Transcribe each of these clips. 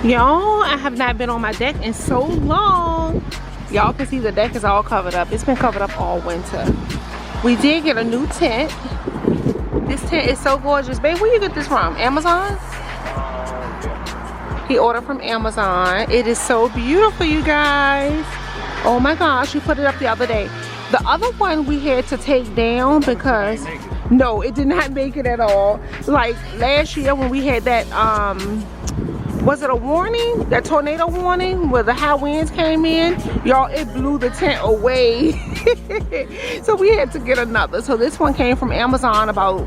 Y'all, I have not been on my deck in so long. Y'all can see the deck is all covered up. It's been covered up all winter. We did get a new tent. This tent is so gorgeous. Babe, where you get this from? Amazon? He ordered from Amazon. It is so beautiful, you guys. Oh my gosh, we put it up the other day. The other one we had to take down because no, it did not make it at all. Like last year when we had that was it a warning, that tornado warning where the high winds came in, y'all, it blew the tent away. So we had to get another. So this one came from Amazon about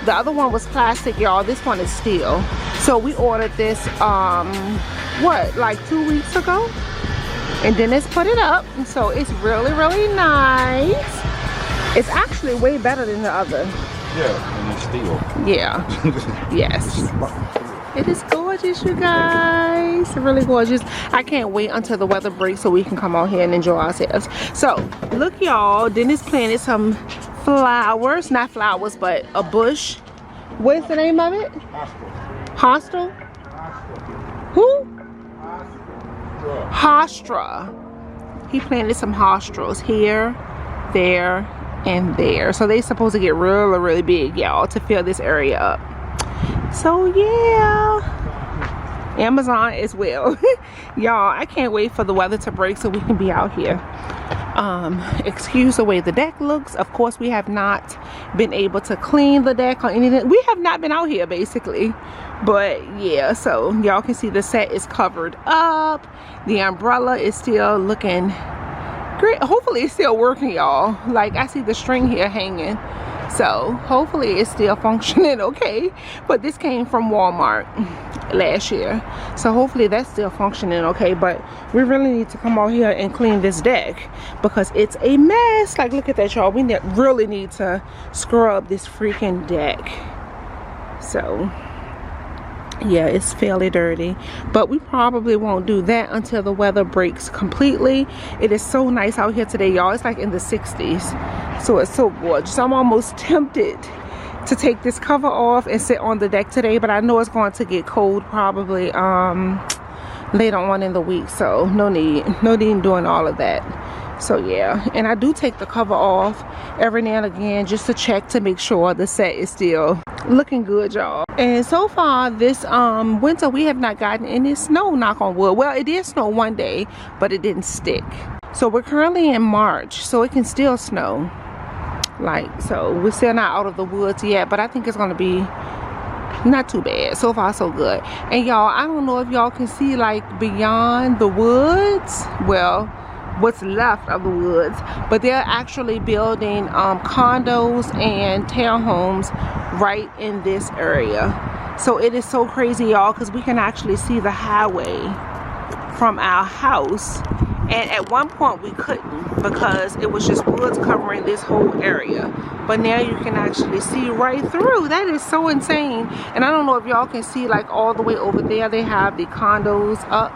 the other one was plastic, y'all. This one is steel. So we ordered this what, like 2 weeks ago, and then let's put it up. So it's really, really nice. It's actually way better than the other. Yeah, and it's steel. Yeah. Yes. It is gorgeous, you guys. Really gorgeous. I can't wait until the weather breaks so we can come out here and enjoy ourselves. So look, y'all, Dennis planted some flowers, not flowers, but a bush. What's the name of it? Hostel. Who? Hostra. He planted some hostras here, there, and there. So they're supposed to get really, really big, y'all, to fill this area up. So yeah, Amazon as well. Y'all, I can't wait for the weather to break so we can be out here. Excuse the way the deck looks. Of course, we have not been able to clean the deck or anything. We have not been out here basically, but yeah, so y'all can see the set is covered up. The umbrella is still looking great. Hopefully it's still working, y'all. Like I see the string here hanging, so hopefully it's still functioning okay. But this came from Walmart last year, so hopefully that's still functioning okay. But we really need to come out here and clean this deck because it's a mess. Like look at that, y'all. We really need to scrub this freaking deck. So yeah, it's fairly dirty, but we probably won't do that until the weather breaks completely. It is so nice out here today, y'all. It's like in the 60s, so it's so gorgeous. I'm almost tempted to take this cover off and sit on the deck today, but I know it's going to get cold probably later on in the week, so no need in doing all of that. So yeah, and I do take the cover off every now and again just to check to make sure the set is still looking good, y'all. And so far this winter we have not gotten any snow, knock on wood. Well, it did snow one day, but it didn't stick. So we're currently in March, so it can still snow. Like, so we're still not out of the woods yet, but I think it's gonna be not too bad. So far so good. And y'all, I don't know if y'all can see like beyond the woods, well, what's left of the woods, but they're actually building condos and townhomes right in this area. So it is so crazy, y'all, because we can actually see the highway from our house, and at one point we couldn't because it was just woods covering this whole area, but now you can actually see right through. That is so insane. And I don't know if y'all can see like all the way over there, they have the condos up,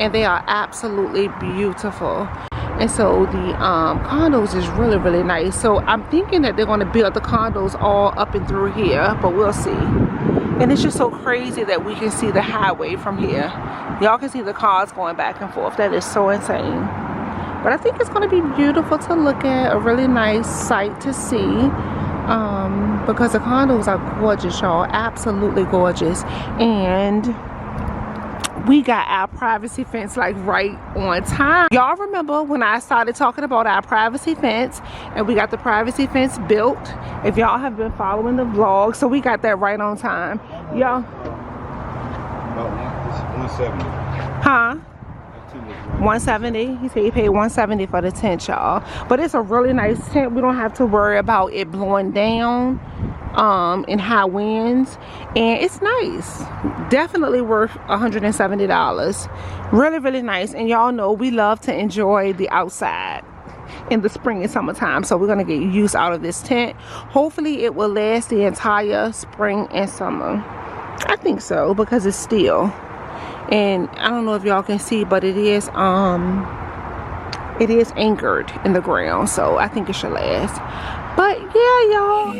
and they are absolutely beautiful. And so the condos is really, really nice. So I'm thinking that they're going to build the condos all up and through here, but we'll see. And it's just so crazy that we can see the highway from here. Y'all can see the cars going back and forth. That is so insane. But I think it's going to be beautiful to look at, a really nice sight to see, because the condos are gorgeous, y'all, absolutely gorgeous. And we got our privacy fence like right on time. Y'all remember when I started talking about our privacy fence, and we got the privacy fence built, if y'all have been following the vlog. So we got that right on time, y'all. About 170. Huh? 170. He said he paid 170 for the tent, y'all. But it's a really nice tent. We don't have to worry about it blowing down in high winds, and it's nice. Definitely worth $170. Really, really nice. And y'all know we love to enjoy the outside in the spring and summertime, so we're gonna get use out of this tent. Hopefully it will last the entire spring and summer. I think so, because it's steel. And I don't know if y'all can see, but it is anchored in the ground, so I think it should last. But yeah, y'all.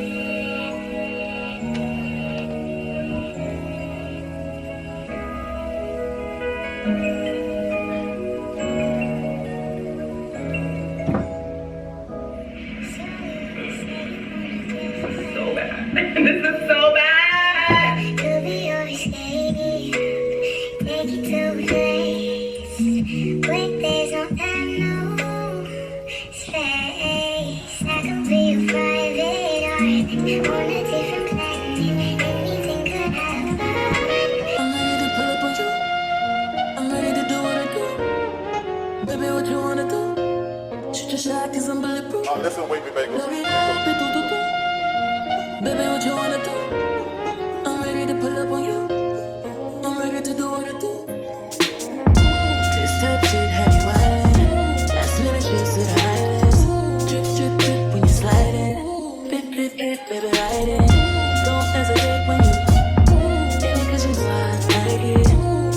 This is so bad. Could be your escape. Take you to a place where there's no time, no space. I could be your private art on a different planet. Anything could happen. I'm ready to pull up on you. I'm ready to do what I do. Baby, what you wanna do? Shoot your shot 'cause I'm bulletproof. Oh, listen, wait, baby. Love it up, do. Baby, what you wanna do? I'm ready to pull up on you. I'm ready to do what I do. This type shit have you wildin'. Last minute shit to the highest. Drip, drip, drip when you sliding. Bip, bip, bip, baby, ride it. Don't hesitate when you hit me 'cause you know I like it.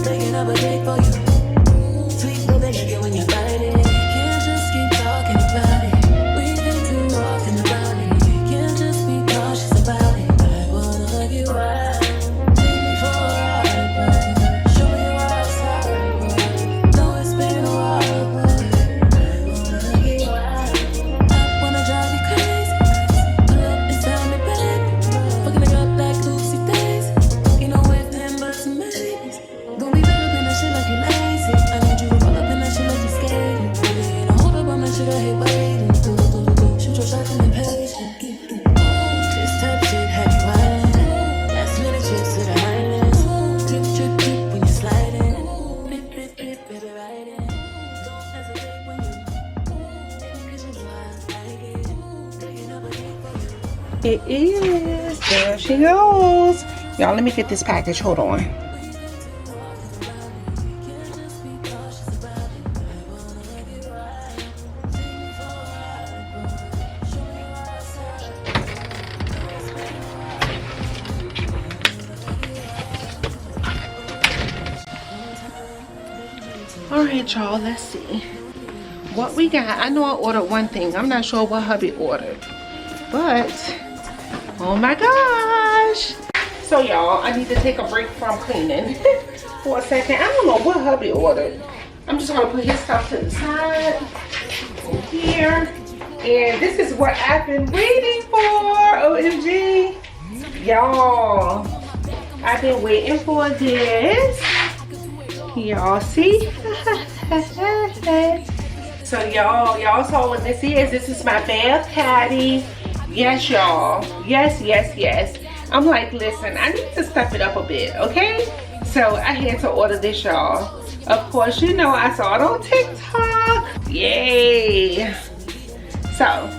Taking up a date for you. Sweet baby, like it when you bite it. Can't just keep talking about it. We've been too often about it. Can't just be cautious about it. I wanna hug you out. Take me for a ride, boy. Show me your outside, boy. Know it's been a while, boy. I wanna hug you out. I wanna drive you crazy. Pull up and sound me back. Fucking it up like Lucy days. Ain't no way then but some maybes. Don't be caught up in that shit like you lazy. I need you to roll up in that shit like you skating. Baby, ain't no hold up on that shit, I hate waiting. Do. Shoot your shot and then patient. This type shit have you wildin'. Last minute shit to the highlands. Drip, drip, drip when you sliding. Bip, bip, bip, baby, riding. Don't hesitate when you hit me 'cause you know I like it. Taking up a date for you. It is. There she goes. Y'all, let me get this package. Hold on. All right, y'all, let's see what we got. I know I ordered one thing. I'm not sure what hubby ordered, but oh my gosh. So y'all, I need to take a break from cleaning for a second. I don't know what hubby ordered. I'm just gonna put his stuff to the side in here. And this is what I've been waiting for. OMG. Y'all, I've been waiting for this. Y'all see? So y'all saw what this is. This is my bath caddy. Yes, y'all. Yes. I'm like, listen, I need to step it up a bit, okay? So I had to order this, y'all. Of course, you know I saw it on TikTok. Yay. So,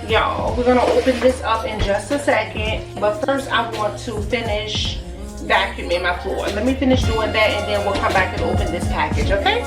y'all, we're gonna open this up in just a second. But first, I want to finish vacuuming my floor. Let me finish doing that and then we'll come back and open this package, okay?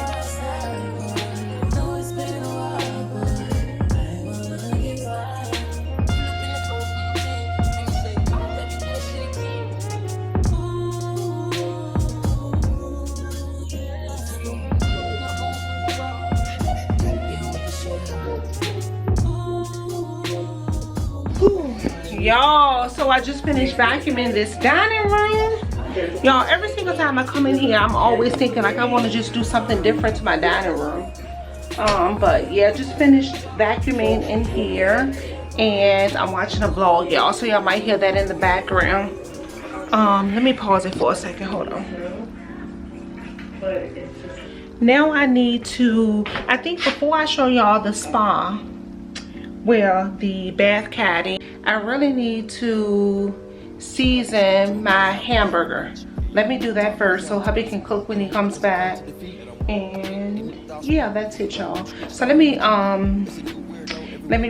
Y'all, so I just finished vacuuming this dining room. Y'all, every single time I come in here, I'm always thinking like I want to just do something different to my dining room. But yeah, just finished vacuuming in here and I'm watching a vlog, y'all, so y'all might hear that in the background. Let me pause it for a second. Hold on. Now I need to, I think before I show y'all the spa, well, the bath caddy, I really need to season my hamburger. Let me do that first so hubby can cook when he comes back. And yeah, that's it, y'all. So let me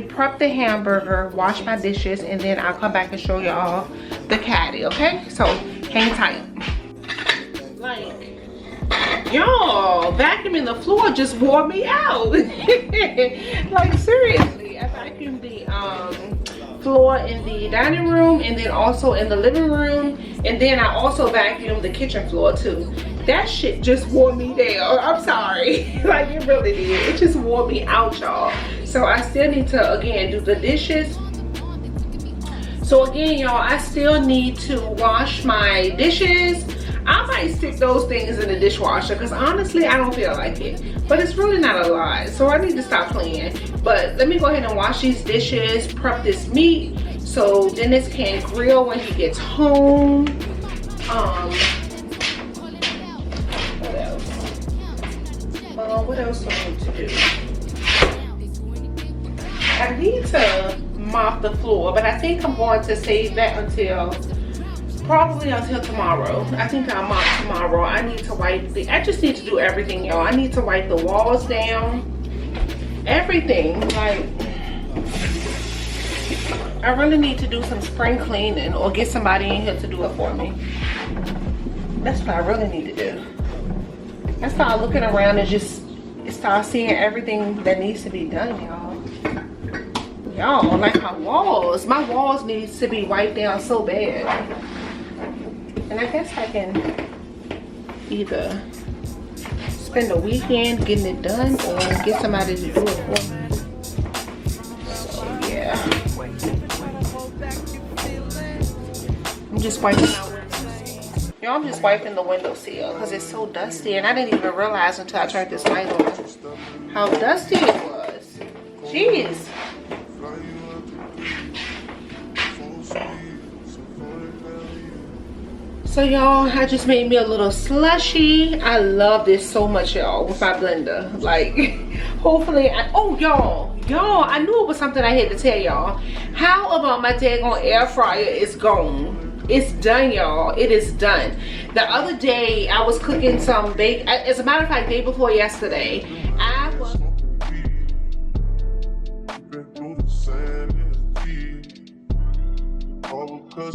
prep the hamburger, wash my dishes, and then I'll come back and show y'all the caddy, okay? So hang tight. Like, y'all, vacuuming the floor just wore me out. Like, seriously, I vacuumed the floor in the dining room and then also in the living room, and then I also vacuumed the kitchen floor too. That shit just wore me down. I'm sorry. Like, it really did. It just wore me out, y'all. So I still need to again do the dishes. So again, y'all, I still need to wash my dishes. I might stick those things in the dishwasher because honestly I don't feel like it, but it's really not a lot, so I need to stop playing. But let me go ahead and wash these dishes, prep this meat so Dennis can grill when he gets home. What else do I need to do? I need to mop the floor, but I think I'm going to save that until probably until tomorrow. I think I'll mop tomorrow. I need to wipe I just need to do everything, y'all. I need to wipe the walls down, everything. Like, I really need to do some spring cleaning or get somebody in here to do it for me. That's what I really need to do. I start looking around and just start seeing everything that needs to be done, y'all. Y'all, like my walls needs to be wiped down so bad. And I guess I can either spend the weekend getting it done or get somebody to do it for me. So yeah, I'm just wiping out. Y'all, I'm just wiping the windowsill because it's so dusty, and I didn't even realize until I turned this light on how dusty it was. Jeez. So y'all, I just made me a little slushy. I love this so much, y'all, with my blender. Like, hopefully, y'all, I knew it was something I had to tell y'all. How about my daggone air fryer is gone? It's done, y'all. It is done. The other day, I was cooking some bake. As a matter of fact, day before yesterday, I was. All because